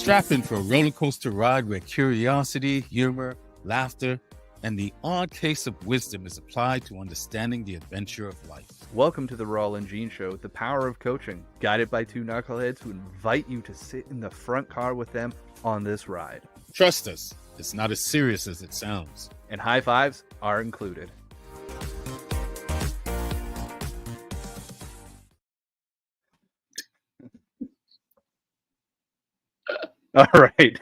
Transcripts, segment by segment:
Strap in for a roller coaster ride where curiosity, humor, laughter, and the odd case of wisdom is applied to understanding the adventure of life. Welcome to the Rawle Gene Show, the power of coaching, guided by two knuckleheads who invite you to sit in the front car with them on this ride. Trust us, it's not as serious as it sounds. And high fives are included. All right.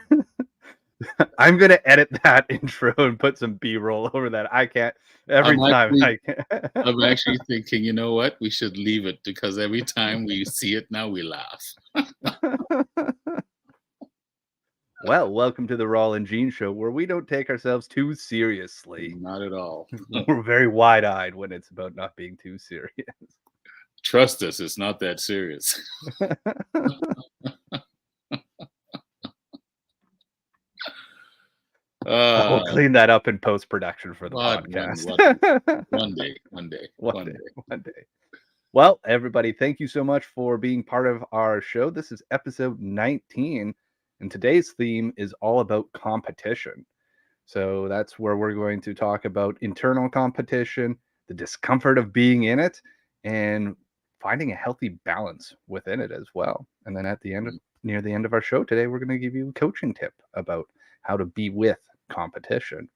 I'm going to edit that intro and put some B-roll over that. I can't. I'm actually thinking, you know what? We should leave it because every time we see it now, we laugh. Well, welcome to the Rawle Gene Show, where we don't take ourselves too seriously. Not at all. We're very wide-eyed when it's about not being too serious. Trust us, it's not that serious. We'll clean that up in post-production for the podcast. One day. Well, everybody, thank you so much for being part of our show. This is episode 19, and today's theme is all about competition. So that's where we're going to talk about internal competition, the discomfort of being in it, and finding a healthy balance within it as well. And then at the end, near the end of our show today, we're going to give you a coaching tip about how to be with competition.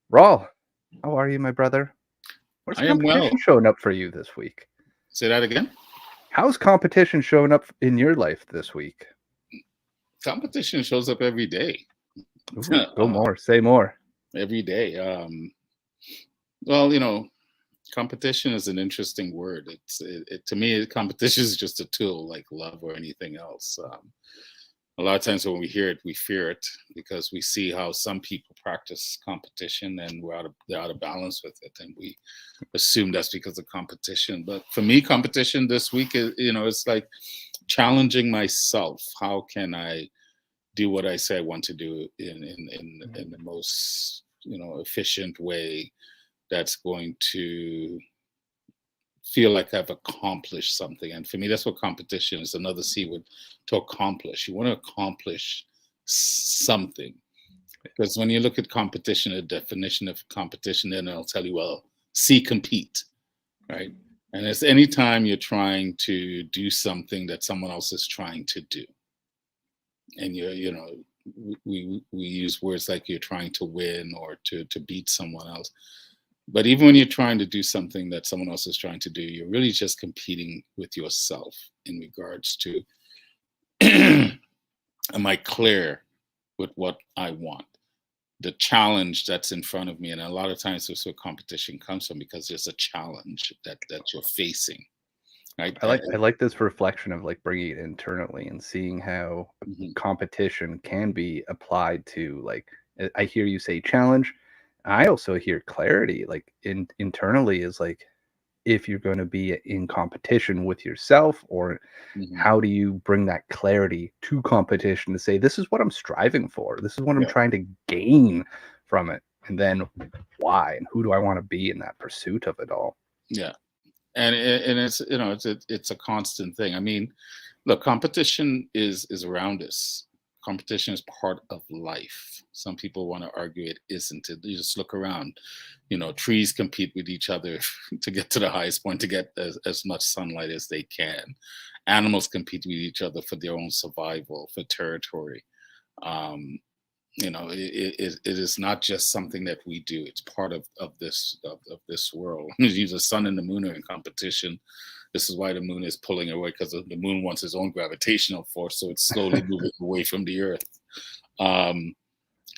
Rawle, how are you, my brother? Where's competition showing up for you this week? Say that again. How's competition showing up in your life this week? Competition shows up every day. Ooh, go more. Say more. Every day. Well, you know, competition is an interesting word. To me, competition is just a tool like love or anything else. A lot of times when we hear it, we fear it because we see how some people practice competition and they're out of balance with it, and we assume that's because of competition. But for me, competition this week is, it's like challenging myself. How can I do what I say I want to do in the most efficient way that's going to feel like I've accomplished something? And for me, that's what competition is. Another C word, to accomplish. You want to accomplish something. Because when you look at competition, a definition of competition, then it'll tell you, well, C, compete, right? And it's any time you're trying to do something that someone else is trying to do. And we use words like you're trying to win or to beat someone else. But even when you're trying to do something that someone else is trying to do, you're really just competing with yourself in regards to, am I clear with what I want? The challenge that's in front of me. And a lot of times that's where competition comes from, because there's a challenge that you're facing. Right? I like this reflection of like bringing it internally and seeing how competition can be applied to, like, I hear you say challenge. I also hear clarity, like internally is like, if you're going to be in competition with yourself, or how do you bring that clarity to competition to say, this is what I'm striving for. This is what I'm trying to gain from it. And then why, and who do I want to be in that pursuit of it all? Yeah. And it's, it's a constant thing. I mean, look, competition is around us. Competition is part of life. Some people want to argue it isn't. You just look around. Trees compete with each other to get to the highest point, to get as much sunlight as they can. Animals compete with each other for their own survival, for territory. It is not just something that we do. It's part of this world. The sun and the moon are in competition. This is why the moon is pulling away, because the moon wants its own gravitational force, so it's slowly moving away from the earth.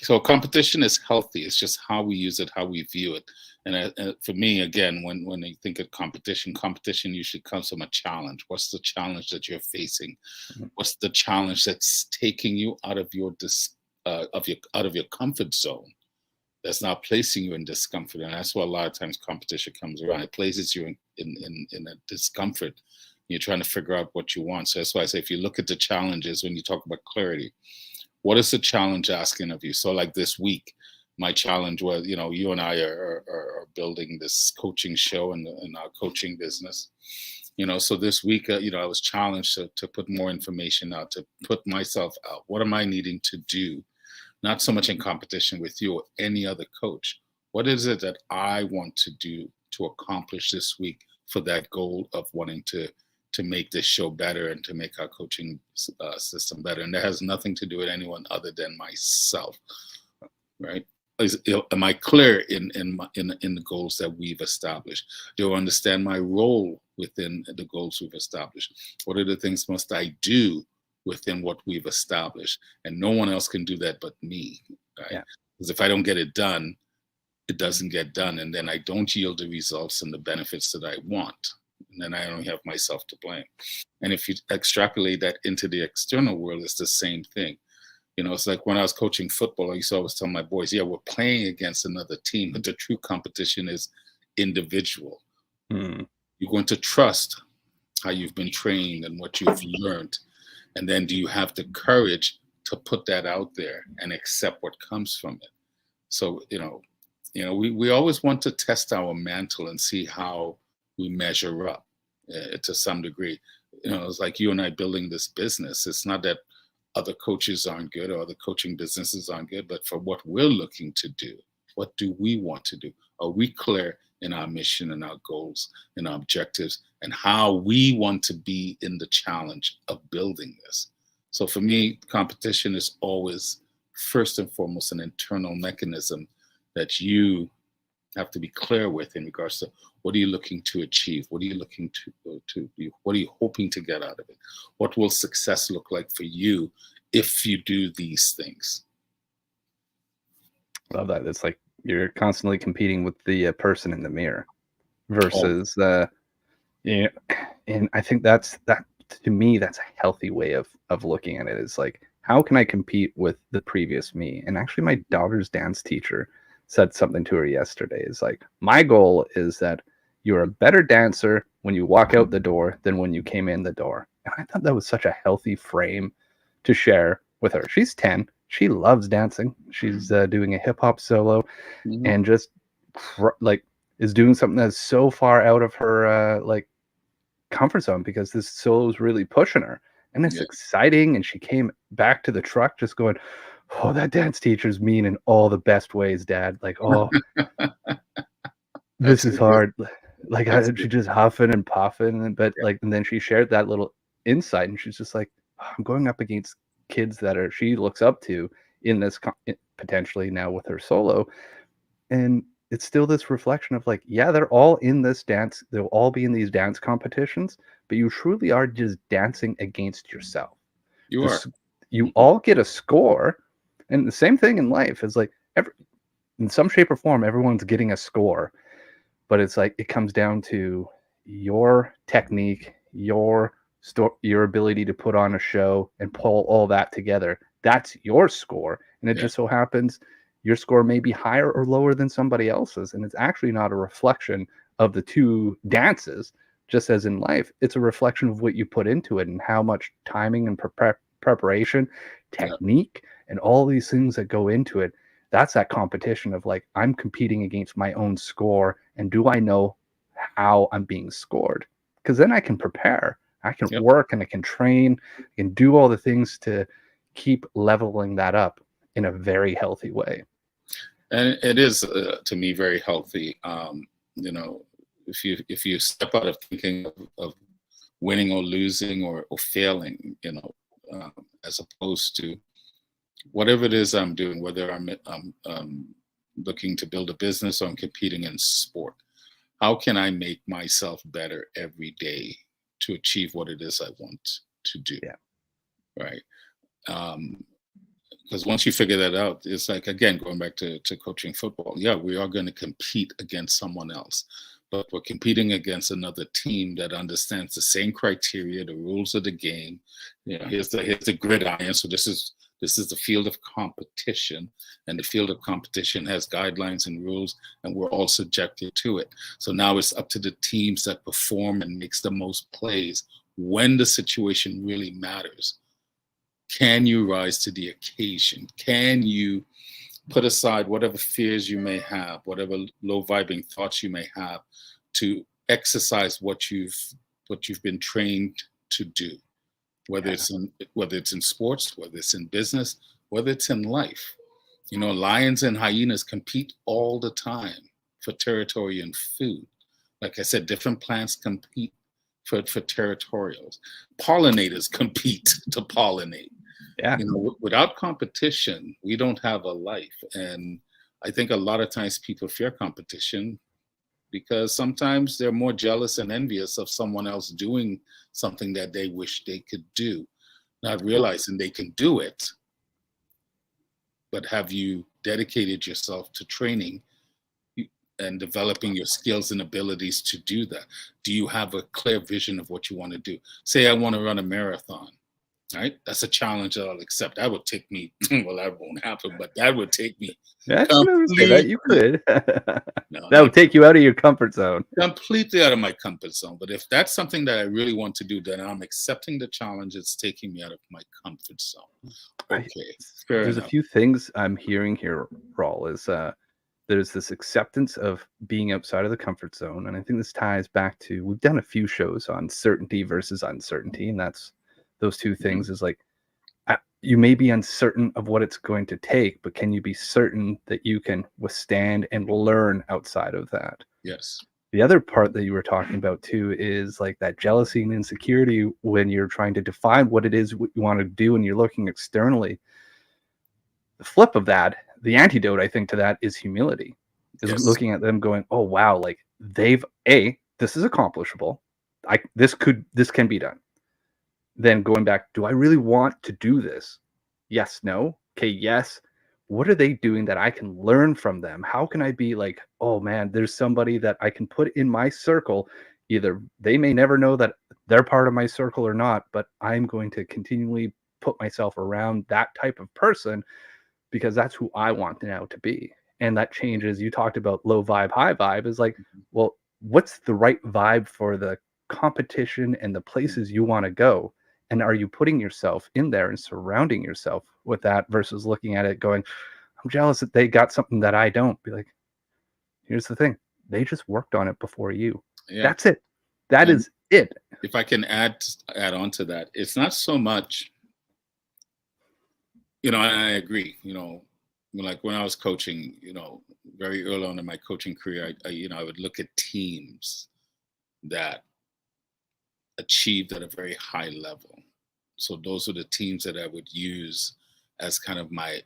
So competition is healthy. It's just how we use it, how we view it. And for me, again, when you think of competition usually comes from a challenge. What's the challenge that you're facing? What's the challenge that's taking you out of your comfort zone? That's not placing you in discomfort. And that's why a lot of times competition comes around. It places you in a discomfort. You're trying to figure out what you want. So that's why I say, if you look at the challenges, when you talk about clarity, what is the challenge asking of you? So like this week, my challenge was, you and I are building this coaching show in our coaching business. So this week, I was challenged to put more information out, to put myself out. What am I needing to do? Not so much in competition with you or any other coach. What is it that I want to do to accomplish this week for that goal of wanting to make this show better and to make our coaching system better? And that has nothing to do with anyone other than myself, right? Am I clear in the goals that we've established? Do I understand my role within the goals we've established? What are the things must I do within what we've established? And no one else can do that but me, right? Yeah. Because if I don't get it done, it doesn't get done, and then I don't yield the results and the benefits that I want, and then I only have myself to blame. And if you extrapolate that into the external world, it's the same thing. It's like when I was coaching football, I used to always tell my boys, yeah, we're playing against another team, but the true competition is individual. Mm. You're going to trust how you've been trained and what you've learned. And then do you have the courage to put that out there and accept what comes from it? So, we always want to test our mantle and see how we measure up to some degree. It's like you and I building this business. It's not that other coaches aren't good or other coaching businesses aren't good, but for what we're looking to do, what do we want to do? Are we clear in our mission and our goals and our objectives and how we want to be in the challenge of building this? So for me, competition is always first and foremost an internal mechanism that you have to be clear with in regards to what are you looking to achieve? What are you looking to what are you hoping to get out of it? What will success look like for you if you do these things? Love that. It's like you're constantly competing with the person in the mirror versus and I think that to me, that's a healthy way of looking at it. Is like, how can I compete with the previous me? And actually my daughter's dance teacher said something to her yesterday. Is like, my goal is that you're a better dancer when you walk out the door than when you came in the door. And I thought that was such a healthy frame to share with her. She's 10. She loves dancing. She's doing a hip hop solo and just is doing something that's so far out of her comfort zone because this solo is really pushing her. And it's exciting. And she came back to the truck just going, oh, that dance teacher's mean in all the best ways, Dad. Like, oh, this is hard. Like, she just huffing and puffing. And then she shared that little insight, and she's just like, oh, I'm going up against kids that she looks up to in this potentially now with her solo. And it's still this reflection of like, yeah, they're all in this dance. They'll all be in these dance competitions, but you truly are just dancing against yourself. You all get a score. And the same thing in life is like in some shape or form, everyone's getting a score, but it's like, it comes down to your technique, your ability to put on a show and pull all that together. That's your score. And it just so happens your score may be higher or lower than somebody else's. And it's actually not a reflection of the two dances, just as in life, it's a reflection of what you put into it and how much timing and preparation, technique, and all these things that go into it. That's that competition of like, I'm competing against my own score, and do I know how I'm being scored? Because then I can prepare, I can work, and I can train, I can do all the things to keep leveling that up in a very healthy way. And it is to me very healthy. If you step out of thinking of winning or losing or failing, as opposed to whatever it is I'm doing, whether I'm looking to build a business or I'm competing in sport, how can I make myself better every day to achieve what it is I want to do? Right. Because once you figure that out, it's like, again, going back to coaching football. Yeah, we are going to compete against someone else, but we're competing against another team that understands the same criteria, the rules of the game. Here's the gridiron. So this is the field of competition, and the field of competition has guidelines and rules, and we're all subjected to it. So now it's up to the teams that perform and makes the most plays when the situation really matters. Can you rise to the occasion? Can you put aside whatever fears you may have, whatever low vibing thoughts you may have, to exercise what you've what you've been trained to do, whether it's in sports, whether it's in business, whether it's in life. You know, lions and hyenas compete all the time for territory and food. Like I said, different plants compete for territorials. Pollinators compete to pollinate. Yeah. You know, without competition, we don't have a life. And I think a lot of times people fear competition because sometimes they're more jealous and envious of someone else doing something that they wish they could do, not realizing they can do it. But have you dedicated yourself to training and developing your skills and abilities to do that? Do you have a clear vision of what you want to do? Say I want to run a marathon, right? That's a challenge that I'll accept. That would take me, well, that won't happen, but that would take me That's gonna say that you could. No, That would take you out of your comfort zone. Completely out of my comfort zone. But if that's something that I really want to do, then I'm accepting the challenge. It's taking me out of my comfort zone. Okay, fair There's enough. a few things I'm hearing here, Rawle, is there's this acceptance of being outside of the comfort zone. And I think this ties back to, we've done a few shows on certainty versus uncertainty. And that's those two things is like, you may be uncertain of what it's going to take, but can you be certain that you can withstand and learn outside of that? Yes. The other part that you were talking about too is like that jealousy and insecurity when you're trying to define what it is you want to do and you're looking externally. The flip of that, the antidote, I think, to that is humility. Is looking at them going, oh wow, like this is accomplishable. This can be done. Then going back, do I really want to do this? Yes, no. Okay, yes. What are they doing that I can learn from them? How can I be like, oh man, there's somebody that I can put in my circle. Either they may never know that they're part of my circle or not, but I'm going to continually put myself around that type of person because that's who I want now to be. And that changes. You talked about low vibe, high vibe is like, well, what's the right vibe for the competition and the places you want to go? And are you putting yourself in there and surrounding yourself with that versus looking at it going, I'm jealous that they got something that I don't? Be like, here's the thing. They just worked on it before you. Yeah. That's it. That is it. If I can add on to that, it's not so much, you know, and I agree, you know, like when I was coaching, you know, very early on in my coaching career, I would look at teams that achieved at a very high level. So those are the teams that I would use as kind of my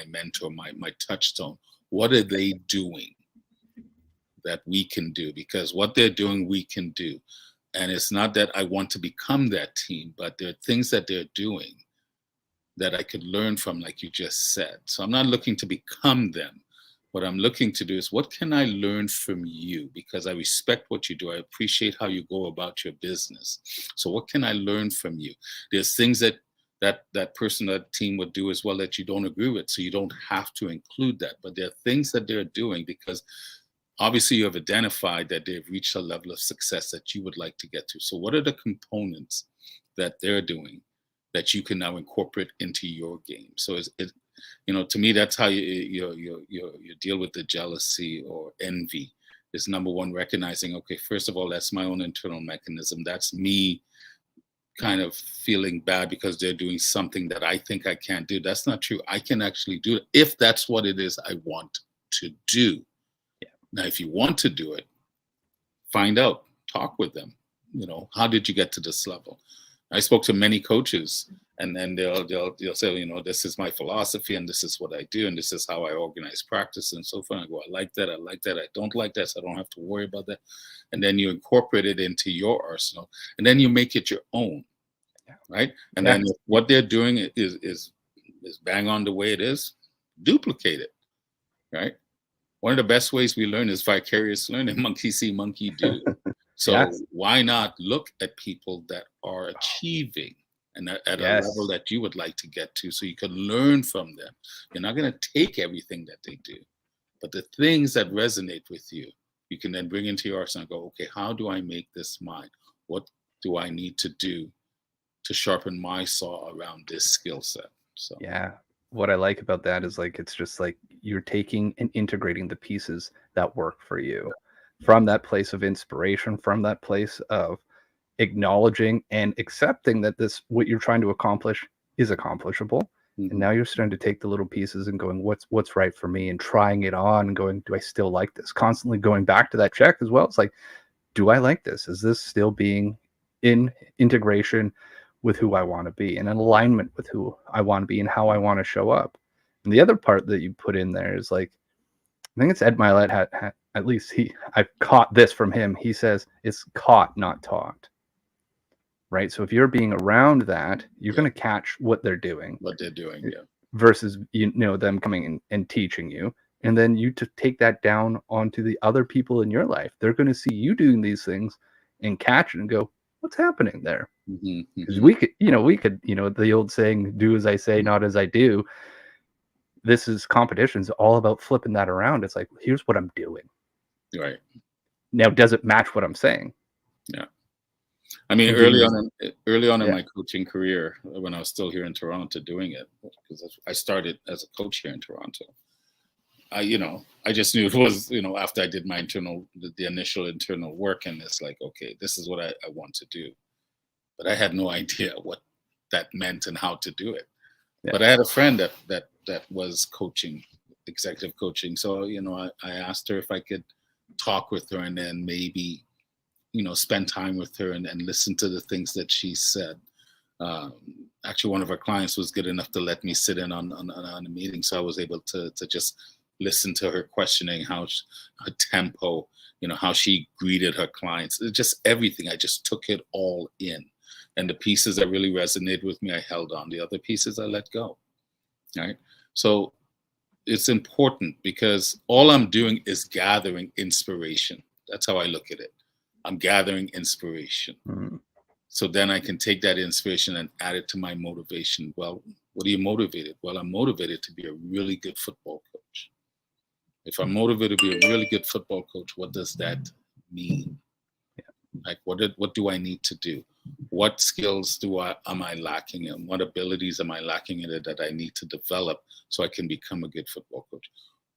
mentor, my touchstone. What are they doing that we can do? Because what they're doing, we can do. And it's not that I want to become that team, but there are things that they're doing that I could learn from, like you just said. So I'm not looking to become them. What I'm looking to do is, what can I learn from you? Because I respect what you do. I appreciate how you go about your business. So what can I learn from you? There's things that person, that team would do as well that you don't agree with. So you don't have to include that. But there are things that they're doing because obviously you have identified that they've reached a level of success that you would like to get to. So what are the components that they're doing that you can now incorporate into your game? So you know, to me, that's how you deal with the jealousy or envy. Is number one, recognizing, okay, first of all, that's my own internal mechanism. That's me kind of feeling bad because they're doing something that I think I can't do. That's not true. I can actually do it if that's what it is I want to do. Yeah. Now, if you want to do it, find out, talk with them. You know, how did you get to this level? I spoke to many coaches, and then they'll say, you know, this is my philosophy, and this is what I do, and this is how I organize practice, and so forth. I go, I like that, I don't like that, so I don't have to worry about that. And then you incorporate it into your arsenal, and then you make it your own, right? And then if what they're doing is bang on the way it is, duplicate it, right? One of the best ways we learn is vicarious learning. Monkey see, monkey do. So why not look at people that are achieving and at a level that you would like to get to, so you can learn from them? You're not going to take everything that they do, but the things that resonate with you, you can then bring into your arsenal and go, okay, how do I make this mine? What do I need to do to sharpen my saw around this skill set? So what I like about that is like, it's just like you're taking and integrating the pieces that work for you from that place of inspiration, from that place of acknowledging and accepting that what you're trying to accomplish is accomplishable. And now you're starting to take the little pieces and going, what's right for me, and trying it on and going, do I still like this? Constantly going back to that check as well. It's like, do I like this? Is this still being in integration with who I want to be, and in alignment with who I want to be and how I want to show up? And the other part that you put in there is like, I think it's Ed Milet had at least I caught this from him. He says it's caught, not taught. Right. So if you're being around that, you're going to catch what they're doing. Yeah. Versus, them coming in and teaching you. And then you to take that down onto the other people in your life. They're going to see you doing these things and catch it and go, what's happening there? Because we could, the old saying, do as I say, not as I do. This is competition's all about flipping that around. It's like, here's what I'm doing. Right. Now, does it match what I'm saying? Yeah. I mean, early on in my coaching career, when I was still here in Toronto doing it, because I started as a coach here in Toronto, I just knew it was, after I did my the initial internal work, and it's like, okay, this is what I want to do. But I had no idea what that meant and how to do it. Yeah. But I had a friend that was coaching, executive coaching. So, I asked her if I could talk with her and then maybe spend time with her and listen to the things that she said. Actually, one of our clients was good enough to let me sit in on a meeting, so I was able to just listen to her questioning, her tempo, how she greeted her clients, just everything. I just took it all in, and the pieces that really resonated with me, I held on. The other pieces, I let go. Right. So it's important because all I'm doing is gathering inspiration. That's how I look at it. I'm gathering inspiration. Mm-hmm. So then I can take that inspiration and add it to my motivation. Well, what are you motivated? Well, I'm motivated to be a really good football coach. If I'm motivated to be a really good football coach, what does that mean? Yeah. Like, what do I need to do? What skills am I lacking in? What abilities am I lacking in it that I need to develop so I can become a good football coach?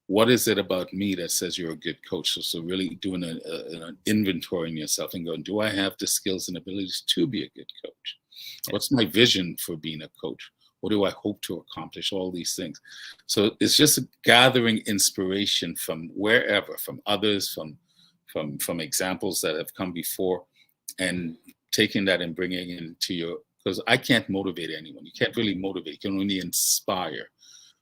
What is it about me that says you're a good coach? So really doing an inventory in yourself and going, do I have the skills and abilities to be a good coach? What's my vision for being a coach? What do I hope to accomplish? All these things. So it's just gathering inspiration from wherever, from others, from examples that have come before, and taking that and bringing it into because I can't motivate anyone. You can't really motivate. You can only inspire.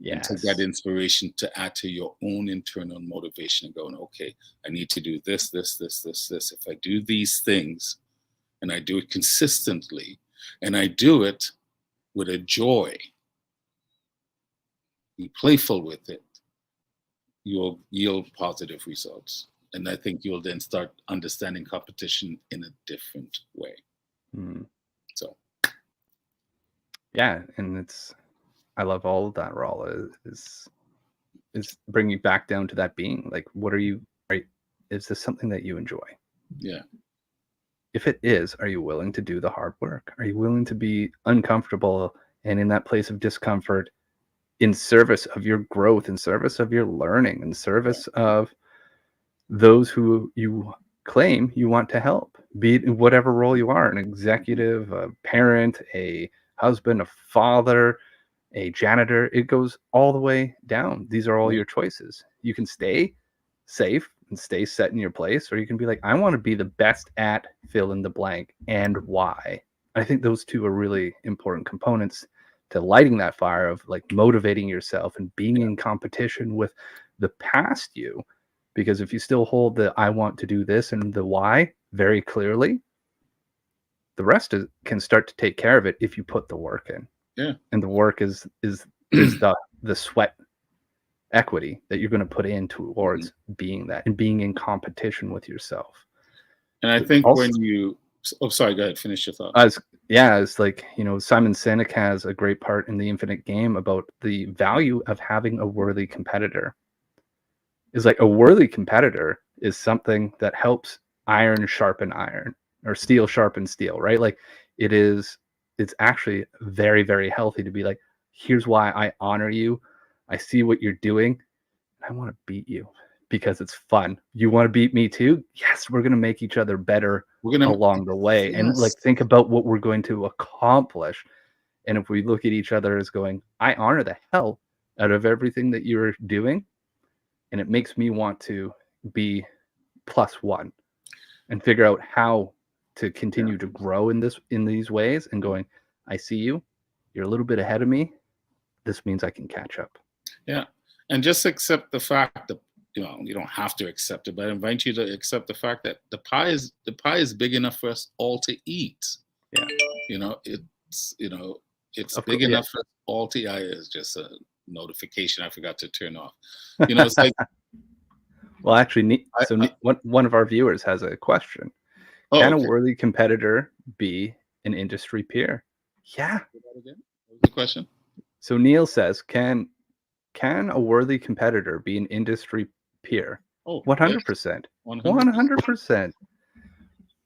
Yes. And take that inspiration to add to your own internal motivation and going, okay, I need to do this. If I do these things and I do it consistently and I do it with a joy, be playful with it, you'll yield positive results. And I think you'll then start understanding competition in a different way. Mm. So. Yeah. And I love all of that, Rawle, is bringing you back down to that being like, what are you, right? Is this something that you enjoy? Yeah. If it is, are you willing to do the hard work? Are you willing to be uncomfortable and in that place of discomfort in service of your growth, in service of your learning, in service of those who you claim you want to help, be it in whatever role you are, an executive, a parent, a husband, a father, a janitor? It goes all the way down. These are all your choices. You can stay safe and stay set in your place, or you can be like, I want to be the best at fill in the blank and why. I think those two are really important components to lighting that fire of like motivating yourself and being in competition with the past you. Because if you still hold the I want to do this and the why very clearly, the rest can start to take care of it if you put the work in. Yeah. And the work is the sweat equity that you're going to put in towards being that and being in competition with yourself. And I think also, when you, sorry, go ahead, finish your thought. It's like, Simon Sinek has a great part in The Infinite Game about the value of having a worthy competitor. Is like a worthy competitor is something that helps iron sharpen iron, or steel sharpen steel, right? Like it's actually very, very healthy to be like, here's why I honor you. I see what you're doing. I want to beat you because it's fun. You want to beat me too? Yes, we're going to make each other better We're gonna along the way. And like, yes. think about what we're going to accomplish. And if we look at each other as going, I honor the hell out of everything that you're doing, and it makes me want to be +1 and figure out how to continue to grow in these ways, and going, I see you, you're a little bit ahead of me. This means I can catch up. Yeah. And just accept the fact that, you don't have to accept it, but I invite you to accept the fact that the pie is big enough for us all to eat. Yeah. It's Of big course, enough for us all to eat. Is just a notification I forgot to turn off. It's like, Well, actually, I one of our viewers has a question. oh, Can a okay. worthy competitor be an industry peer? Yeah. Say that again? What was the question? So Neil says, can a worthy competitor be an industry peer? Oh, 100%. 100%. 100%.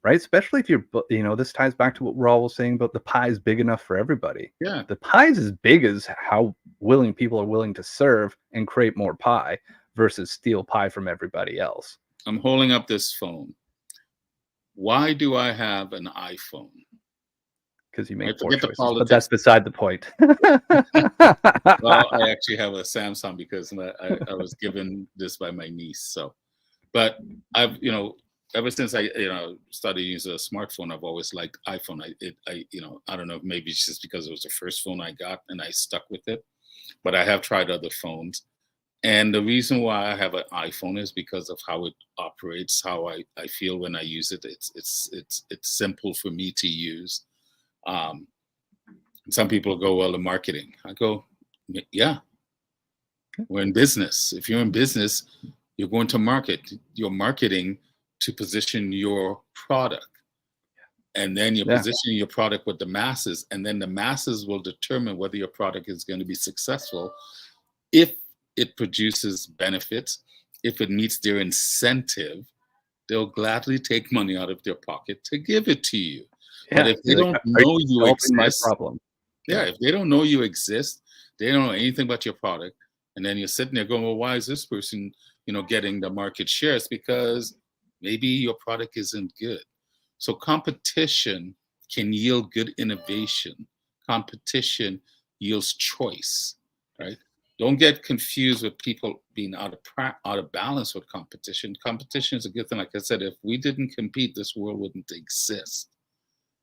Right? Especially if this ties back to what Rawle was saying about the pie is big enough for everybody. Yeah. The pie is as big as how willing people are willing to serve and create more pie versus steal pie from everybody else. I'm holding up this phone. Why do I have an iPhone? Because you make poor forget the choices, but politics. that's beside the point. Well, I actually have a Samsung because I was given this by my niece. So, but I've ever since I started using a smartphone, I've always liked iPhone. I don't know, maybe it's just because it was the first phone I got and I stuck with it. But I have tried other phones, and the reason why I have an iPhone is because of how it operates, how I feel when I use it. It's simple for me to use. Some people go, well, the marketing. I go, yeah, we're in business. If you're in business, you're going to market. You're marketing to position your product. And then you're positioning your product with the masses. And then the masses will determine whether your product is going to be successful if it produces benefits, if it meets their incentive. They'll gladly take money out of their pocket to give it to you. Yeah, but if they don't know you exist, problem. if they don't know you exist, they don't know anything about your product, and then you're sitting there going, well, why is this person, getting the market share? It's because maybe your product isn't good. So competition can yield good innovation. Competition yields choice, right? Don't get confused with people being out of balance with competition. Competition is a good thing. Like I said, if we didn't compete, this world wouldn't exist.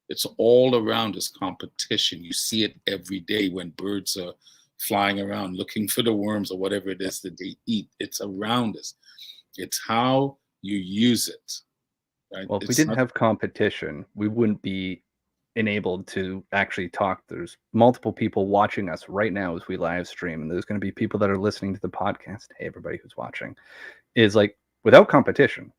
It's all around us, competition. You see it every day when birds are flying around looking for the worms or whatever it is that they eat. It's around us. It's how you use it. Right? Well, if we didn't have competition, we wouldn't be enabled to actually talk. There's multiple people watching us right now as we live stream, and there's going to be people that are listening to the podcast. Hey, everybody who's watching, is like, without competition,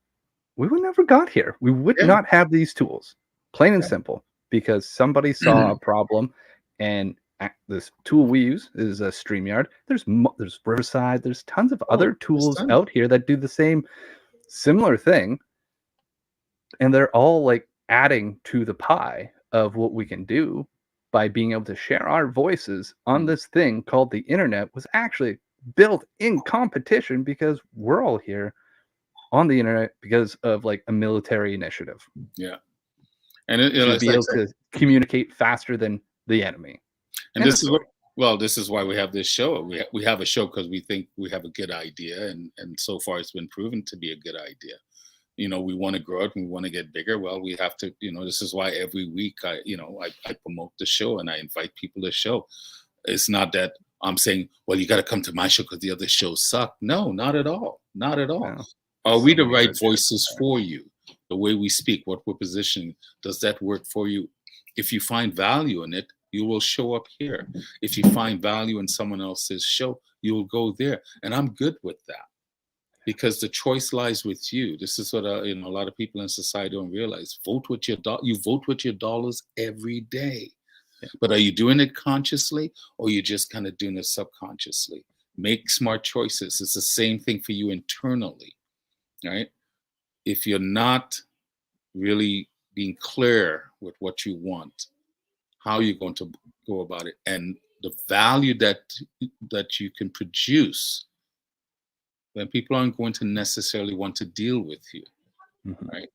we would never got here. We would not have these tools, plain and simple, because somebody saw a problem. And this tool we use is a StreamYard. There's Riverside. There's tons of other tools out here that do the same similar thing. And they're all like adding to the pie of what we can do by being able to share our voices on this thing called the internet. Was actually built in competition because we're all here on the internet because of like a military initiative. Yeah. And to be able to communicate faster than the enemy. And this is why we have this show. We have a show because we think we have a good idea, and so far it's been proven to be a good idea. We want to grow it and we want to get bigger. Well, we have to, this is why every week I promote the show and I invite people to the show. It's not that I'm saying, well, you got to come to my show because the other shows suck. No, not at all. Not at all. No. Are we the right voices for you? The way we speak, what we're positioning, does that work for you? If you find value in it, you will show up here. If you find value in someone else's show, you will go there. And I'm good with that because the choice lies with you. This is what a lot of people in society don't realize. Vote with your you vote with your dollars every day. Yeah. But are you doing it consciously or are you just kind of doing it subconsciously? Make smart choices. It's the same thing for you internally, right? If you're not really being clear with what you want, how you're going to go about it, and the value that you can produce then people aren't going to necessarily want to deal with you, Mhm. right?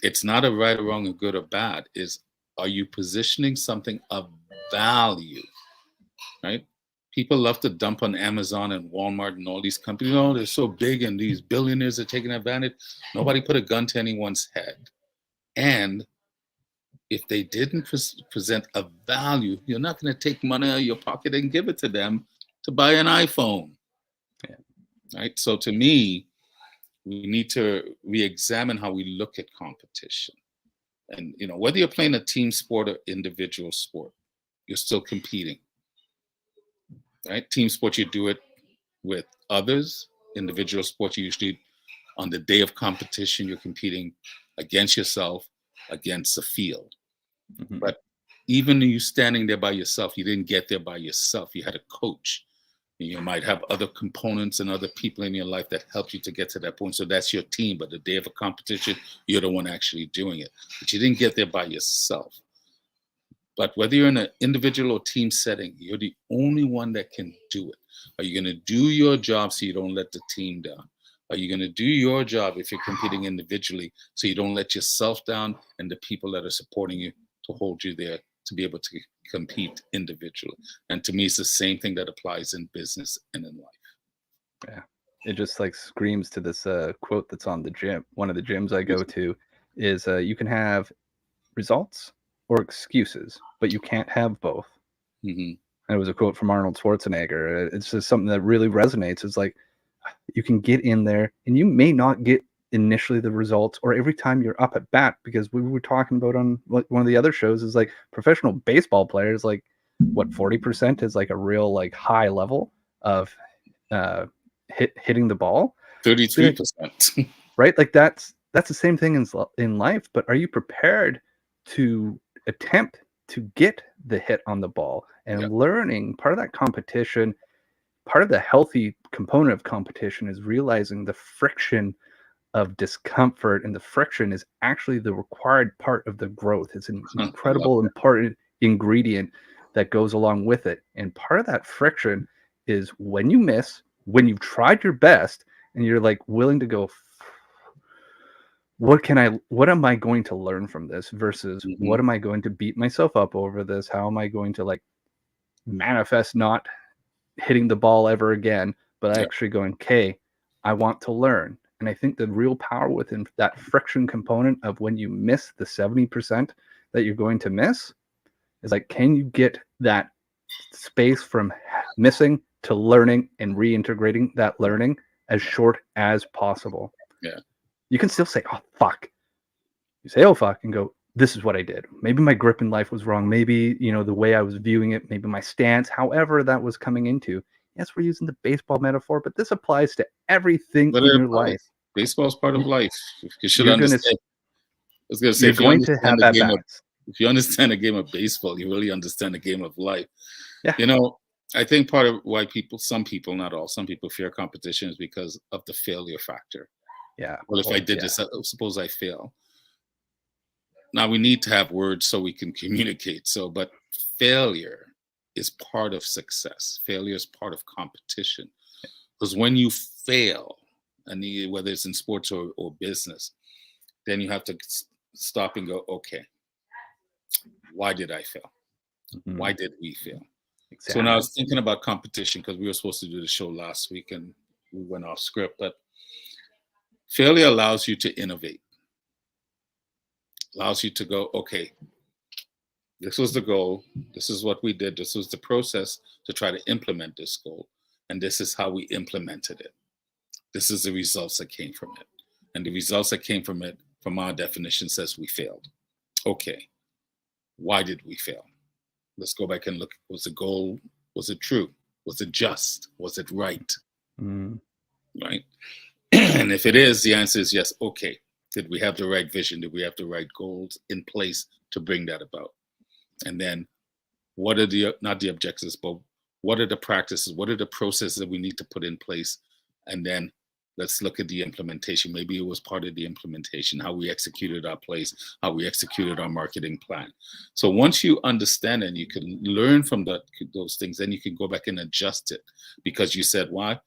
It's not a right or wrong or good or bad. Are you positioning something of value, right? People love to dump on Amazon and Walmart and all these companies. Oh, they're so big and these billionaires are taking advantage. Nobody put a gun to anyone's head. And if they didn't present a value, you're not going to take money out of your pocket and give it to them to buy an iPhone. Yeah. Right. So to me, we need to re-examine how we look at competition. And whether you're playing a team sport or individual sport, you're still competing. Right? Team sport, you do it with others. Individual sport, you usually on the day of competition, you're competing against yourself, against the field. Mhm. But even you standing there by yourself, you didn't get there by yourself. You had a coach. You might have other components and other people in your life that helped you to get to that point. So that's your team. But the day of a competition, you're the one actually doing it. But you didn't get there by yourself. But whether you're in an individual or team setting, you're the only one that can do it. Are you going to do your job so you don't let the team down? Are you going to do your job if you're competing individually so you don't let yourself down and the people that are supporting you to hold you there to be able to compete individually? And to me, it's the same thing that applies in business and in life. Yeah. It just like screams to this quote that's on the gym. One of the gyms I go to is you can have results or excuses, but you can't have both. Mm-hmm. And it was a quote from Arnold Schwarzenegger. It's just something that really resonates. It's like you can get in there and you may not get initially the results or every time you're up at bat, because we were talking about on one of the other shows is like professional baseball players, like what 40% is like a real like high level of hitting the ball. 33%. Right? Like that's the same thing in life, but are you prepared to attempt to get the hit on the ball? And Yeah. learning, part of that competition, part of the healthy component of competition is realizing the friction of discomfort, and the friction is actually the required part of the growth. It's an incredible important ingredient that goes along with it. And part of that friction is when you miss, when you've tried your best and you're like willing to go, what am I going to learn from this versus Mm-hmm. what am I going to beat myself up over this? How am I going to like manifest not hitting the ball ever again, but actually going, okay, I want to learn. And I think the real power within that friction component of when you miss the 70% that you're going to miss is like, can you get that space from missing to learning and reintegrating that learning as short as possible? Yeah. You can still say, oh, fuck. You say, oh, fuck, and go, this is what I did. Maybe my grip in life was wrong. Maybe, the way I was viewing it, maybe my stance, however that was coming into. Yes, we're using the baseball metaphor, but this applies to everything in your life. Baseball is part of life. You should You're understand. I was going to say, you're going to have that balance. If you understand the game of baseball, you really understand the game of life. Yeah. I think part of why some people, not all, some people fear competition is because of the failure factor. Yeah. Well, if I did this, suppose I fail. Now we need to have words so we can communicate. But failure is part of success. Failure is part of competition. Because when you fail, and whether it's in sports or business, then you have to stop and go, okay, why did I fail? Mm-hmm. Why did we fail? Exactly. So when I was thinking about competition, because we were supposed to do the show last week and we went off script, but failure allows you to innovate. Allows you to go, okay, this was the goal. This is what we did. This was the process to try to implement this goal. And this is how we implemented it. This is the results that came from it. And the results that came from it, from our definition, says we failed. Okay, why did we fail? Let's go back and look. Was the goal, was it true? Was it just? Was it right? Mm. Right? And if it is, the answer is yes. Okay. Did we have the right vision? Did we have the right goals in place to bring that about? And then what are not the objectives, but what are the practices? What are the processes that we need to put in place? And then let's look at the implementation. Maybe it was part of the implementation, how we executed our plays, how we executed our marketing plan. So once you understand and you can learn from those things, then you can go back and adjust it, because you said, why?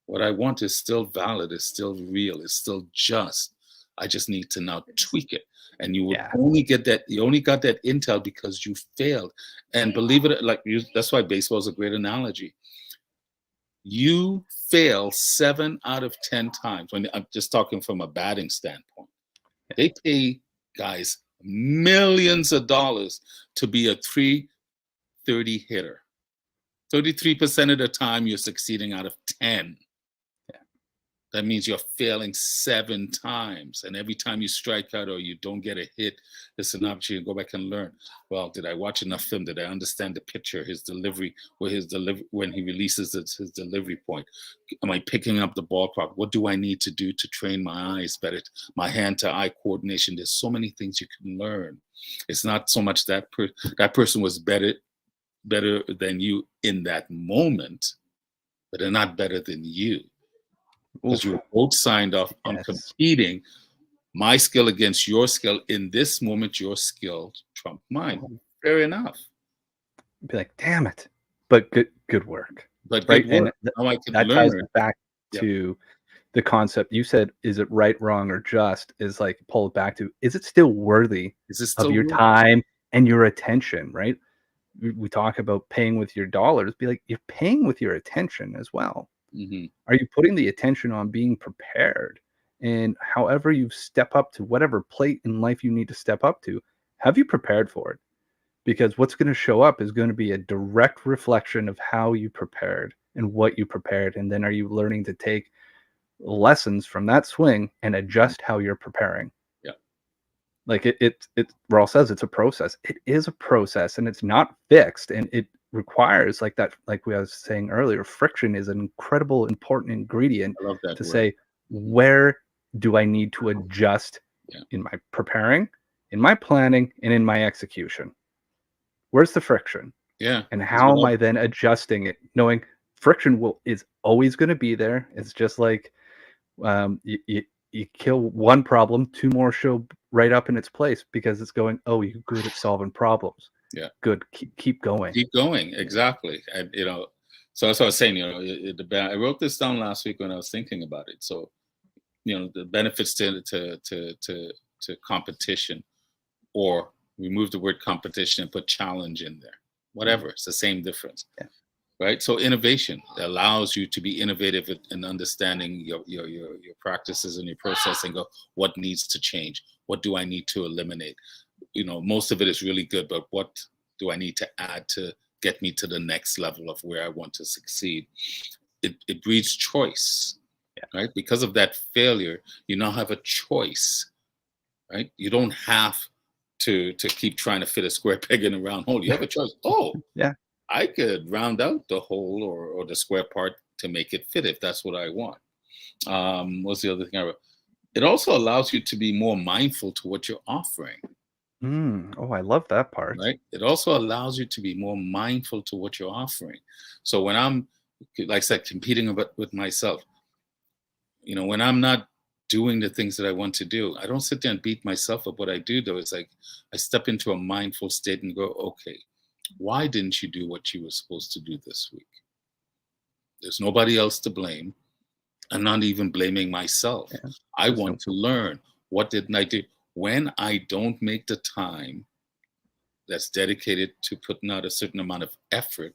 What I want is still valid, is still real, is still just. I just need to now tweak it. And you would Yeah. only get that, you only got that intel because you failed. And believe it, like you, that's why baseball is a great analogy. You fail 7 out of 10 times. When I'm just talking from a batting standpoint, they pay guys millions of dollars to be a 330 hitter. 33% of the time you're succeeding out of 10. That means you're failing 7 times. And every time you strike out or you don't get a hit, it's an opportunity to go back and learn. Well, did I watch enough film? Did I understand the pitcher, his delivery, when he releases his delivery point? Am I picking up the ball properly? What do I need to do to train my eyes better, my hand-to-eye coordination? There's so many things you can learn. It's not so much that that person was better than you in that moment, but they're not better than you. Because you were both signed off on competing, my skill against your skill. In this moment, your skill trumped mine. Fair enough. Be like, damn it. But good work. But right. Good work. And now I can that learn. ties back to the concept you said, is it right, wrong, or just? Is like pull it back to, is it still worthy of your time and your attention, right? We talk about paying with your dollars, be like, you're paying with your attention as well. Mm-hmm. Are you putting the attention on being prepared? And however you step up to whatever plate in life you need to step up to, have you prepared for it? Because what's going to show up is going to be a direct reflection of how you prepared and what you prepared. And then are you learning to take lessons from that swing and adjust how you're preparing? Yeah. Like Rawle says, it's a process. It is a process, and it's not fixed, and it requires, like we was saying earlier, friction is an incredible important ingredient to word. Say, where do I need to adjust in my preparing, in my planning, and in my execution? Where's the friction? Yeah. And how am I then adjusting it, knowing friction is always going to be there? It's just like you kill one problem, 2 more show right up in its place, because it's going, oh, you're good at solving problems. Yeah. Good. Keep going. Keep going. Exactly. And, so that's what I was saying, I wrote this down last week when I was thinking about it. So, the benefits to competition, or remove the word competition and put challenge in there. Whatever. It's the same difference. Yeah. Right. So innovation allows you to be innovative in understanding your practices and your process, and go, what needs to change? What do I need to eliminate? Most of it is really good, but what do I need to add to get me to the next level of where I want to succeed? It breeds choice, right? Because of that failure, you now have a choice, right? You don't have to keep trying to fit a square peg in a round hole. You have a choice. Oh, yeah. I could round out the hole or the square part to make it fit if that's what I want. What's the other thing I wrote? It also allows you to be more mindful to what you're offering. Oh, I love that part. Right. It also allows you to be more mindful to what you're offering. So when I'm, like I said, competing with myself, when I'm not doing the things that I want to do, I don't sit there and beat myself up. What I do, though, is like I step into a mindful state and go, okay, why didn't you do what you were supposed to do this week? There's nobody else to blame. I'm not even blaming myself. Yeah. I want to learn. What didn't I do? When I don't make the time that's dedicated to putting out a certain amount of effort,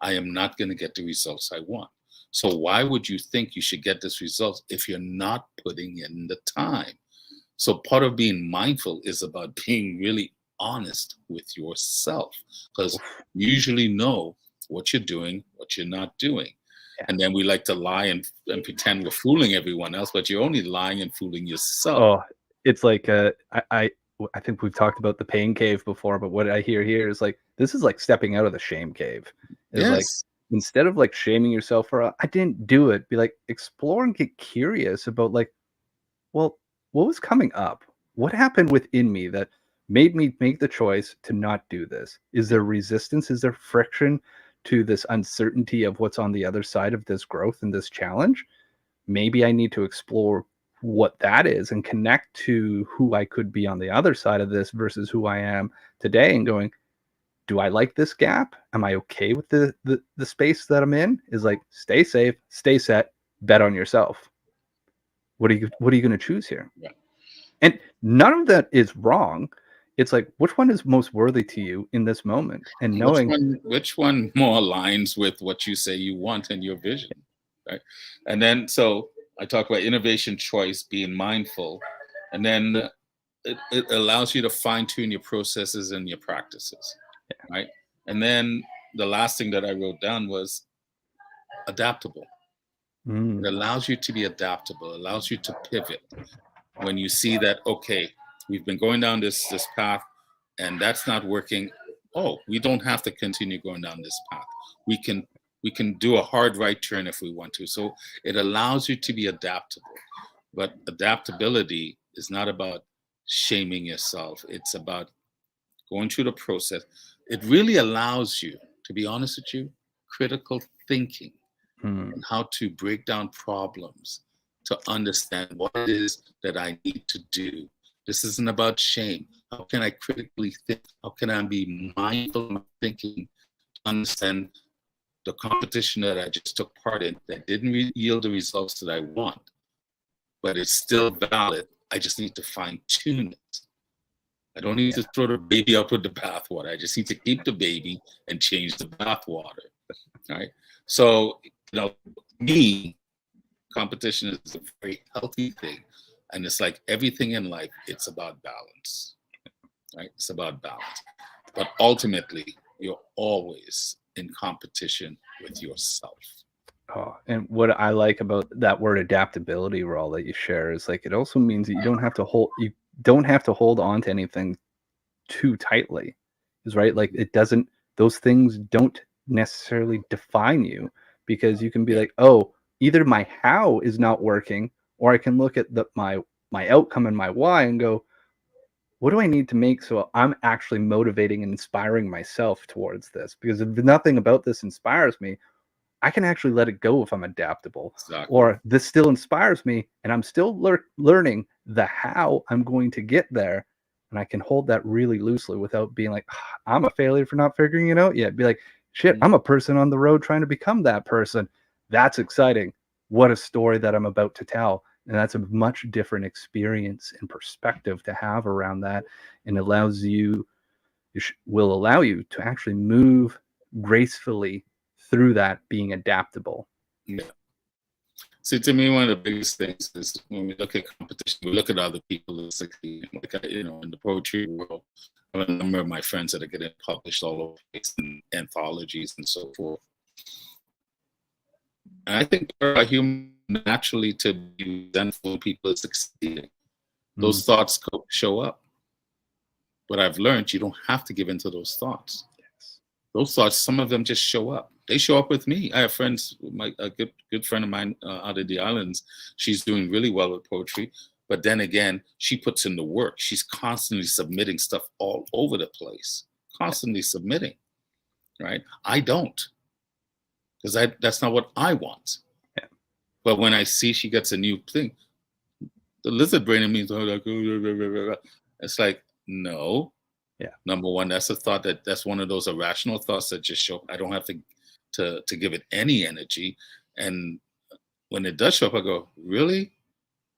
I am not going to get the results I want. So why would you think you should get this result if you're not putting in the time? So part of being mindful is about being really honest with yourself, because you usually know what you're doing, what you're not doing. Yeah. And then we like to lie and pretend we're fooling everyone else, but you're only lying and fooling yourself. Oh, it's like I think we've talked about the pain cave before, but what I hear here is like, this is like stepping out of the shame cave. It's like, instead of like shaming yourself for, I didn't do it, be like, explore and get curious about like, well, what was coming up? What happened within me that made me make the choice to not do this? Is there resistance? Is there friction to this uncertainty of what's on the other side of this growth and this challenge? Maybe I need to explore what that is and connect to who I could be on the other side of this versus who I am today, and going, do I like this gap? Am I okay with the space that I'm in? Is like, stay safe, stay set, bet on yourself. What are you going to choose here? Yeah. And none of that is wrong. It's like, which one is most worthy to you in this moment? And knowing which one more aligns with what you say you want and your vision, right? And then, so I talk about innovation, choice, being mindful, and then it allows you to fine tune your processes and your practices, right? And then the last thing that I wrote down was adaptable. It allows you to be adaptable, allows you to pivot when you see that, okay, we've been going down this path and that's not working. Oh, we don't have to continue going down this path. We can do a hard right turn if we want to. So it allows you to be adaptable. But adaptability is not about shaming yourself. It's about going through the process. It really allows you, to be honest with you, critical thinking and how to break down problems, to understand what it is that I need to do. This isn't about shame. How can I critically think? How can I be mindful of my thinking to understand the competition that I just took part in that didn't yield the results that I want, but it's still valid. I just need to fine tune it. I don't need to throw the baby out with the bathwater. I just need to keep the baby and change the bathwater. Right? So, me, competition is a very healthy thing. And it's like everything in life, it's about balance. Right? It's about balance. But ultimately, you're always in competition with yourself. Oh, and what I like about that word adaptability, Rawle, that you share is like, it also means that you don't have to hold on to anything too tightly. Is right. Like those things don't necessarily define you, because you can be like, oh, either my how is not working, or I can look at my outcome and my why and go, what do I need to make so I'm actually motivating and inspiring myself towards this? Because if nothing about this inspires me, I can actually let it go if I'm adaptable. Exactly. Or this still inspires me and I'm still learning the how I'm going to get there. And I can hold that really loosely without being like, I'm a failure for not figuring it out yet. Be like, shit, I'm a person on the road trying to become that person. That's exciting. What a story that I'm about to tell. And that's a much different experience and perspective to have around that, and will allow you to actually move gracefully through that, being adaptable. Yeah. See, to me, one of the biggest things is when we look at competition, we look at other people that succeed. Like, in the poetry world, I have a number of my friends that are getting published all over the place in anthologies and so forth. And I think there are human naturally to be resentful when people are succeeding. Those thoughts show up. But I've learned you don't have to give into those thoughts. Yes. Those thoughts, some of them just show up. They show up with me. I have friends, a good friend of mine out of the islands. She's doing really well with poetry. But then again, she puts in the work. She's constantly submitting stuff all over the place. Constantly submitting, right? I don't. Because that's not what I want. Yeah. But when I see she gets a new thing, the lizard brain in me is like, it's like, no. Yeah. Number one, that's a thought that's one of those irrational thoughts that just show. I don't have to give it any energy. And when it does show up, I go, really?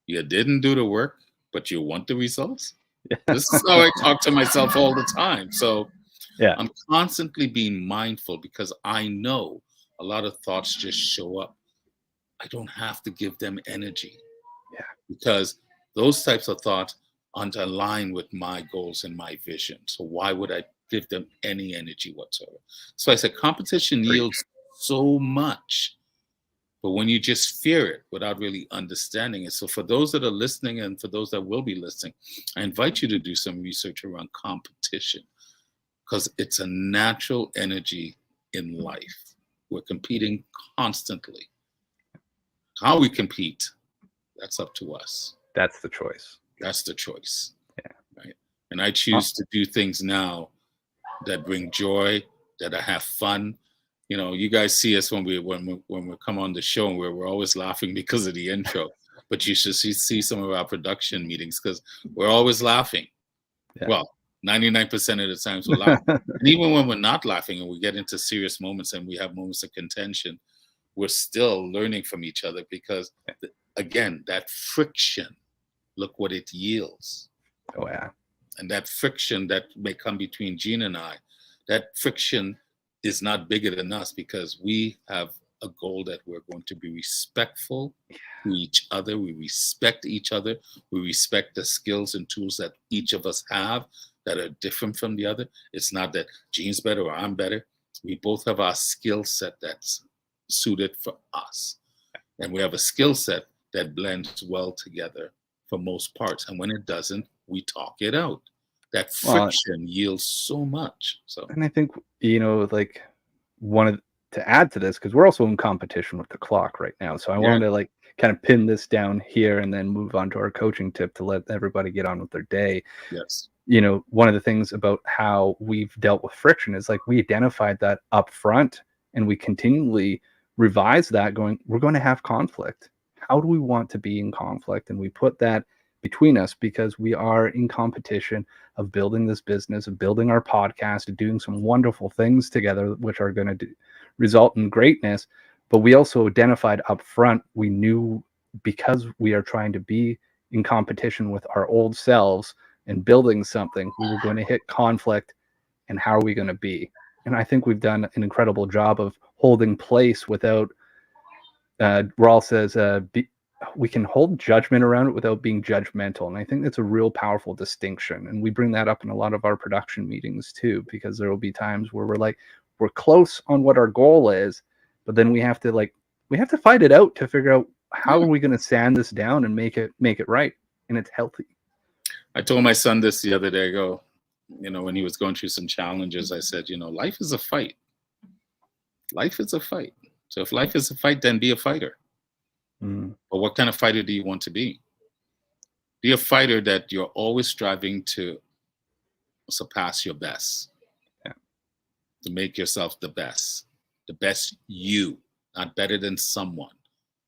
You didn't do the work, but you want the results? Yeah. This is how I talk to myself all the time. So yeah, I'm constantly being mindful, because I know a lot of thoughts just show up. I don't have to give them energy. Yeah. Because those types of thoughts aren't aligned with my goals and my vision. So why would I give them any energy whatsoever? So I said competition yields so much, but when you just fear it without really understanding it. So for those that are listening and for those that will be listening, I invite you to do some research around competition, because it's a natural energy in life. We're competing constantly. How we compete, that's up to us. That's the choice. That's the choice. Yeah. Right. And I choose to do things now that bring joy, that I have fun. You guys see us when we come on the show, and we're always laughing because of the intro. But you should see some of our production meetings, because we're always laughing. Yeah. Well, 99% of the times we're laughing. And even when we're not laughing and we get into serious moments and we have moments of contention, we're still learning from each other because, again, that friction, look what it yields. Oh, yeah. And that friction that may come between Gene and I, that friction is not bigger than us because we have a goal that we're going to be respectful to each other. We respect each other. We respect the skills and tools that each of us have that are different from the other. It's not that Gene's better or I'm better. We both have our skill set that's suited for us. And we have a skill set that blends well together for most parts. And when it doesn't, we talk it out. That friction yields so much. So, and I think, like to add to this, because we're also in competition with the clock right now. So I wanted to kind of pin this down here and then move on to our coaching tip to let everybody get on with their day. Yes. One of the things about how we've dealt with friction is we identified that up front and we continually revise that we're going to have conflict. How do we want to be in conflict? And we put that between us because we are in competition of building this business, of building our podcast, of doing some wonderful things together, which are going to result in greatness. But we also identified up front, we knew because we are trying to be in competition with our old selves and building something, we were going to hit conflict. And how are we going to be? And I think we've done an incredible job of holding place without, Rawle says, we can hold judgment around it without being judgmental. And I think that's a real powerful distinction. And we bring that up in a lot of our production meetings too, because there will be times where we're close on what our goal is, but then we have to fight it out to figure out how are we going to sand this down and make it right. And it's healthy. I told my son this the other day when he was going through some challenges, I said, life is a fight. Life is a fight. So if life is a fight, then be a fighter. But what kind of fighter do you want to be? Be a fighter that you're always striving to surpass your best, to make yourself the best you, not better than someone.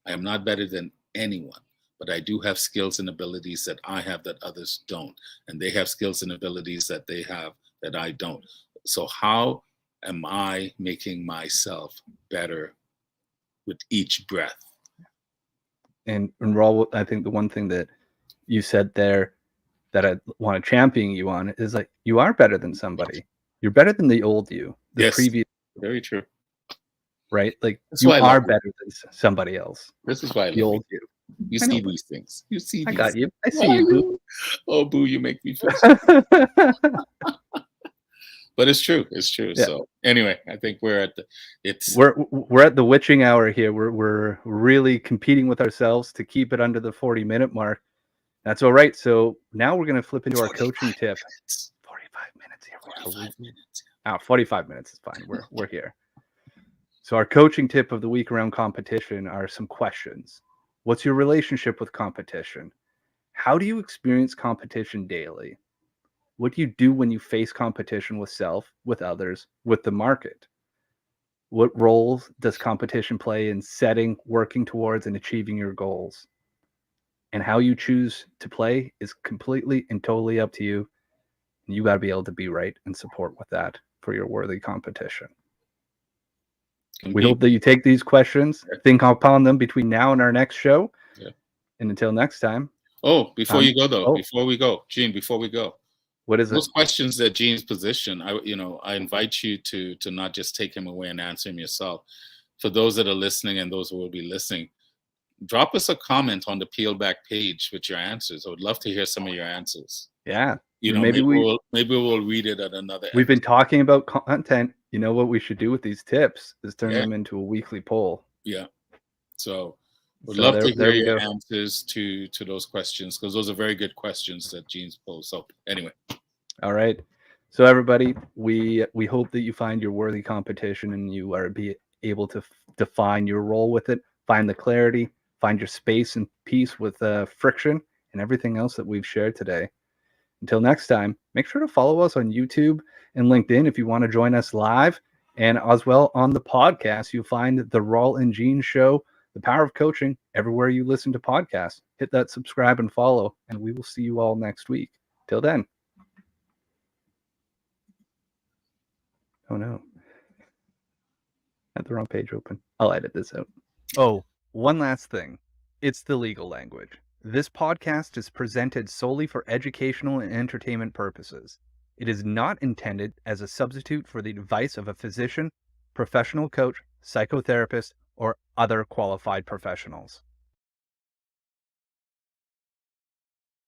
I am not better than anyone, but I do have skills and abilities that I have that others don't. And they have skills and abilities that they have that I don't. So how am I making myself better with each breath? And Rawle, I think the one thing that you said there that I want to champion you on is you are better than somebody. You're better than the old you, the previous. Very true. Right? You are better than somebody else. This is why I love the old you. You see these things. You see. I got you. I see you, Boo. Oh, Boo, you make me feel. But it's true. It's true. Yeah. So anyway, I think we're at the witching hour here. We're really competing with ourselves to keep it under the 40-minute mark. That's all right. So now we're going to flip into our coaching tip. 45 minutes here. 45 minutes. 45 minutes is fine. We're here. So our coaching tip of the week around competition are some questions. What's your relationship with competition? How do you experience competition daily? What do you do when you face competition with self, with others, with the market? What roles does competition play in setting, working towards, and achieving your goals? And how you choose to play is completely and totally up to you. You got to be able to be right and support with that for your worthy competition. We hope that you take these questions, think upon them between now and our next show. Yeah. And until next time. Oh, before you go, though, before we go, Gene, before we go. What is those questions that Gene's position? I invite you to not just take him away and answer him yourself. For those that are listening and those who will be listening, drop us a comment on the Peel Back page with your answers. I would love to hear some of your answers. Yeah, maybe we'll read it at another. We've been talking about content. You know what we should do with these tips is turn them into a weekly poll. Yeah. So would love to hear your answers to those questions, because those are very good questions that Gene's posed. So anyway. All right. So everybody, we hope that you find your worthy competition and you are able to define your role with it, find the clarity, find your space and peace with friction and everything else that we've shared today. Until next time, make sure to follow us on YouTube and LinkedIn if you want to join us live. And as well on the podcast, you'll find the Rawle Gene Show, The Power of Coaching, everywhere you listen to podcasts. Hit that subscribe and follow, and we will see you all next week. Till then. Oh, no. Had the wrong page open. I'll edit this out. Oh, one last thing. It's the legal language. This podcast is presented solely for educational and entertainment purposes. It is not intended as a substitute for the advice of a physician, professional coach, psychotherapist, or other qualified professionals.